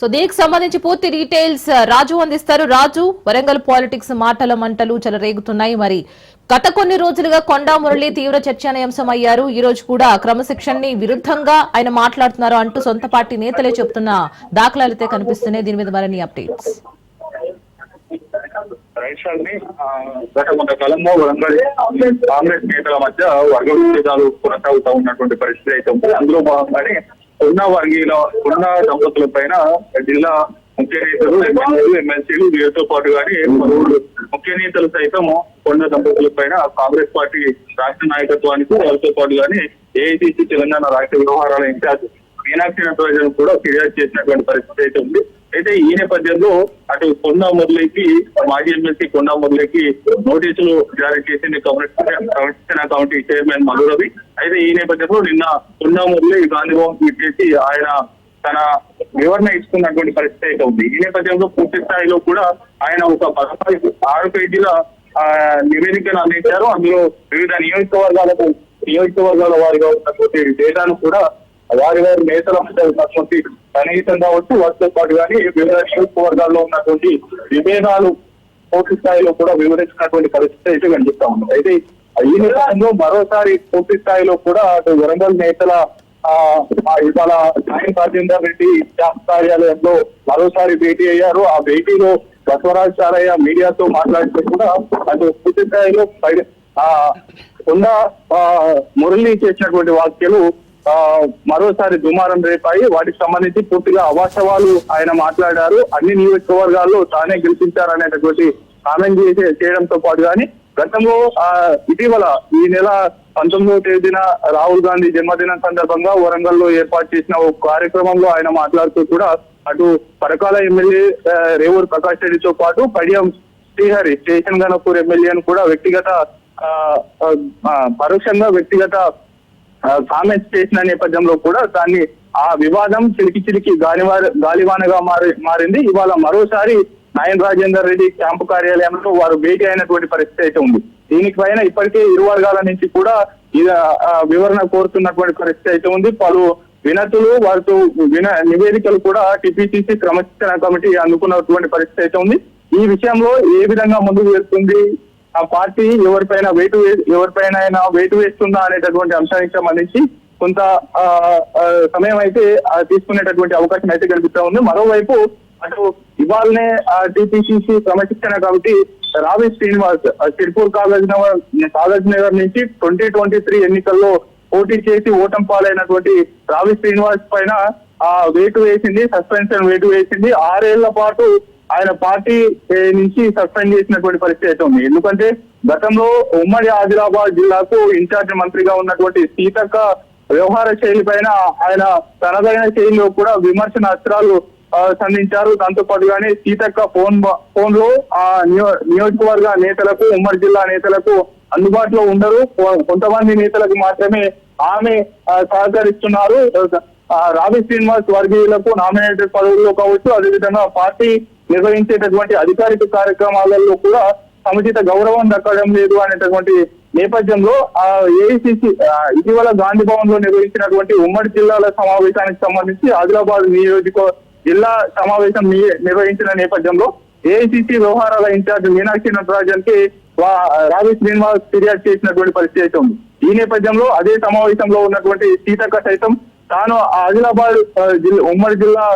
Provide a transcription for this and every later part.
So దీనికి సంబంధించి పూర్తి డీటెయిల్స్ రాజు అందిస్తారు. రాజు, వరంగల్ పాలిటిక్స్ మాటల మంటలు చెలరేగుతున్నాయి. మరి గత కొన్ని రోజులుగా కొండా మురళి తీవ్ర చర్చానీయాంశం అయ్యారు. ఈ రోజు కూడా క్రమశిక్షణని విరుద్ధంగా ఆయన మాట్లాడుతున్నారు అంటూ సొంత పార్టీ నేతలే చెప్తున్న దాఖలాలైతే కనిపిస్తున్నాయి. దీని మీద మరిన్ని అప్డేట్స్. గత కొంతకాలంలో వరంగల్ కాంగ్రెస్ నేతల మధ్య వర్గ విభేదాలు కొనసాగుతూ ఉన్నటువంటి పరిస్థితి అయితే ఉంది. అందులో భాగంగానే ఉన్న దంపతుల పైన జిల్లా ముఖ్య నేతలు, ఎమ్మెల్యేలు, ఎమ్మెల్సీలు వీరితో పాటు గానీ పలువురు ముఖ్య నేతలు సైతం కొండ దంపతుల పైన కాంగ్రెస్ పార్టీ రాష్ట్ర నాయకత్వానికి వారితో పాటు గానీ ఏఐసీసీ తెలంగాణ రాష్ట్ర వ్యవహారాల ఇన్ఛార్జ్ మీనాక్షి నటరాజన్ కూడా ఫిర్యాదు చేసినటువంటి పరిస్థితి అయితే ఉంది. అయితే ఈ నేపథ్యంలో అటు కొండా మురళికి, మాజీ ఎమ్మెల్సీ కొండా మురళికి నోటీసులు జారీ చేసింది క్రమశిక్షణ కమిటీ చైర్మన్ మధు రవి. అయితే ఈ నేపథ్యంలో నిన్న కొండా మురళి గాంధీభవన్ చేసి ఆయన తన వివరణ ఇస్తున్నటువంటి పరిస్థితి అయితే ఉంది. ఈ నేపథ్యంలో పూర్తి స్థాయిలో కూడా ఆయన ఒక 6 పేజీల నివేదికను అందించారు. అందులో వివిధ నియోజకవర్గాల వారిగా ఉన్నటువంటి డేటాను కూడా వారి నేతల మధ్య ఉన్నటువంటి సన్నిహితం కావచ్చు, వారితో పాటు కానీ వివిధ నియోజకవర్గాల్లో ఉన్నటువంటి విభేదాలు పూర్తి స్థాయిలో కూడా వివరించినటువంటి పరిస్థితి అయితే కనిపిస్తా ఉంది. అయితే ఈ నేపథ్యంలో మరోసారి పూర్తి స్థాయిలో కూడా అటు వరంగల్ నేతల ఇవాళ సాయం రాజేందర్ రెడ్డి క్యాంప్ కార్యాలయంలో మరోసారి భేటీ అయ్యారు. ఆ భేటీలో బసవరాజ్ చారయ్య మీడియాతో మాట్లాడుతూ కూడా అటు పూర్తి స్థాయిలో కొండ మురళి చేసినటువంటి వ్యాఖ్యలు మరోసారి దుమారం రేపాయి. వాటికి సంబంధించి పూర్తిగా అవాస్తవాలు ఆయన మాట్లాడారు. అన్ని నియోజకవర్గాల్లో తానే గెలిపించారనేటటువంటి కామెంట్ చేయడంతో పాటు కానీ గతంలో ఇటీవల ఈ నెల 19వ తేదీన రాహుల్ గాంధీ జన్మదినం సందర్భంగా వరంగల్లో ఏర్పాటు చేసిన ఒక కార్యక్రమంలో ఆయన మాట్లాడుతూ కూడా అటు పరకాల ఎమ్మెల్యే రేవూరు ప్రకాష్ రెడ్డితో పాటు కడియం శ్రీహరి స్టేషన్ గణపూర్ ఎమ్మెల్యేను కూడా పరోక్షంగా వ్యక్తిగత కామెంట్స్ చేసిన నేపథ్యంలో కూడా దాన్ని ఆ వివాదం చిలికి గాలివానగా మారింది. ఇవాళ మరోసారి నాయన్ రాజేందర్ రెడ్డి క్యాంపు కార్యాలయంలో వారు భేటీ అయినటువంటి పరిస్థితి అయితే ఉంది. దీనిపైన ఇప్పటికే ఇరు వర్గాల నుంచి కూడా వివరణ కోరుతున్నటువంటి పరిస్థితి అయితే ఉంది. పలు వినతులు, వారితో నివేదికలు కూడా టిపిసిసి క్రమశిక్షణ కమిటీ అందుకున్నటువంటి పరిస్థితి అయితే ఉంది. ఈ విషయంలో ఏ విధంగా ముందుకు వెళ్తుంది, ఆ పార్టీ ఎవరిపైన వేటు వేస్తుందా అనేటటువంటి అంశానికి సంబంధించి కొంత సమయం అయితే తీసుకునేటటువంటి అవకాశం అయితే కనిపిస్తా ఉంది. మరోవైపు అటు ఇవాళనే టిపిసిసి క్రమశిక్షణ కమిటీ రావి శ్రీనివాస్ సిర్పూర్ కాగజ్ నగర్ నుంచి 2023 ఎన్నికల్లో పోటీ చేసి ఓటమి పాలైనటువంటి రావి శ్రీనివాస్ పైన వేటు వేసింది, సస్పెన్షన్ వేటు వేసింది. 6 ఏళ్ల పాటు ఆయన పార్టీ నుంచి సస్పెండ్ చేసినటువంటి పరిస్థితి అయితే ఉంది. ఎందుకంటే గతంలో ఉమ్మడి ఆదిలాబాద్ జిల్లాకు ఇన్ఛార్జ్ మంత్రిగా ఉన్నటువంటి సీతక్క వ్యవహార శైలి పైన ఆయన తనదైన శైలిలో కూడా విమర్శన అస్త్రాలు సంధించారు. దాంతో పాటుగానే సీతక్క ఫోన్ లో నియోజకవర్గ నేతలకు, ఉమ్మడి జిల్లా నేతలకు అందుబాటులో ఉండరు, కొంతమంది నేతలకు మాత్రమే ఆమె సహకరిస్తున్నారు. రావి శ్రీనివాస్ వర్గీయులకు నామినేటెడ్ పదవుల్లో కావచ్చు, అదేవిధంగా పార్టీ నిర్వహించేటటువంటి అధికారిక కార్యక్రమాలలో కూడా సముచిత గౌరవం దక్కడం లేదు అనేటటువంటి నేపథ్యంలో ఏఐసిసి ఇటీవల గాంధీ భవన్ లో నిర్వహించినటువంటి ఉమ్మడి జిల్లాల సమావేశానికి సంబంధించి ఆదిలాబాద్ జిల్లా సమావేశం నిర్వహించిన నేపథ్యంలో ఏఐసిసి వ్యవహారాల ఇన్ఛార్జ్ మీనాక్షి నటరాజన్ కి రావి శ్రీనివాస్ ఫిర్యాదు చేసినటువంటి పరిస్థితి అయితే ఉంది. ఈ నేపథ్యంలో అదే సమావేశంలో ఉన్నటువంటి సీతక్క సైతం తాను ఆదిలాబాద్ ఉమ్మడి జిల్లా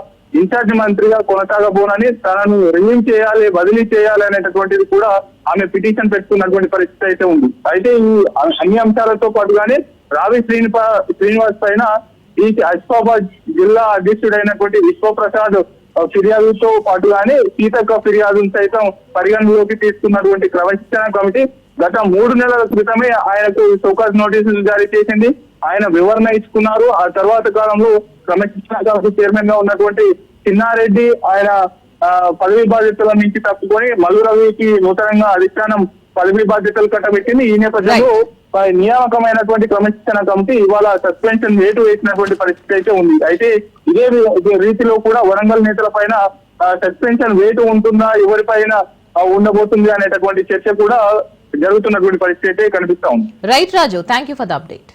ఇన్ఛార్జ్ మంత్రిగా కొనసాగబోనని, తనను రిలీవ్ చేయాలి, బదిలీ చేయాలి అనేటటువంటిది కూడా ఆమె పిటిషన్ పెట్టుకున్నటువంటి పరిస్థితి అయితే ఉంది. అయితే ఈ అన్ని అంశాలతో పాటుగానే రావి శ్రీనివాస్ పైన ఈ ఆసిఫాబాద్ జిల్లా అధ్యక్షుడైనటువంటి విశ్వప్రసాద్ ఫిర్యాదుతో పాటుగానే సీతక్క ఫిర్యాదును సైతం పరిగణలోకి తీసుకున్నటువంటి క్రమశిక్షణ కమిటీ గత 3 నెలల క్రితమే ఆయనకు షోకాజ్ నోటీసులు జారీ చేసింది. ఆయన వివరణ ఇచ్చుకున్నారు. ఆ తర్వాత కాలంలో క్రమశిక్షణ కమిటీ చైర్మన్ గా ఉన్నటువంటి చిన్నారెడ్డి ఆయన పదవి బాధ్యతల నుంచి తప్పుకొని మధు రవికి నూతనంగా అధిష్టానం పదవి బాధ్యతలు కట్టబెట్టింది. ఈ నేపథ్యంలో నియామకమైనటువంటి క్రమశిక్షణ కమిటీ ఇవాళ సస్పెన్షన్ వేటు వేసినటువంటి పరిస్థితి అయితే ఉంది. అయితే ఇదే రీతిలో కూడా వరంగల్ నేతల పైన సస్పెన్షన్ వేటు ఉంటుందా, ఎవరిపైన ఉండబోతుంది అనేటటువంటి చర్చ కూడా జరుగుతున్నటువంటి పరిస్థితి అయితే కనిపిస్తా ఉంది. Right Raju, thank you for the update.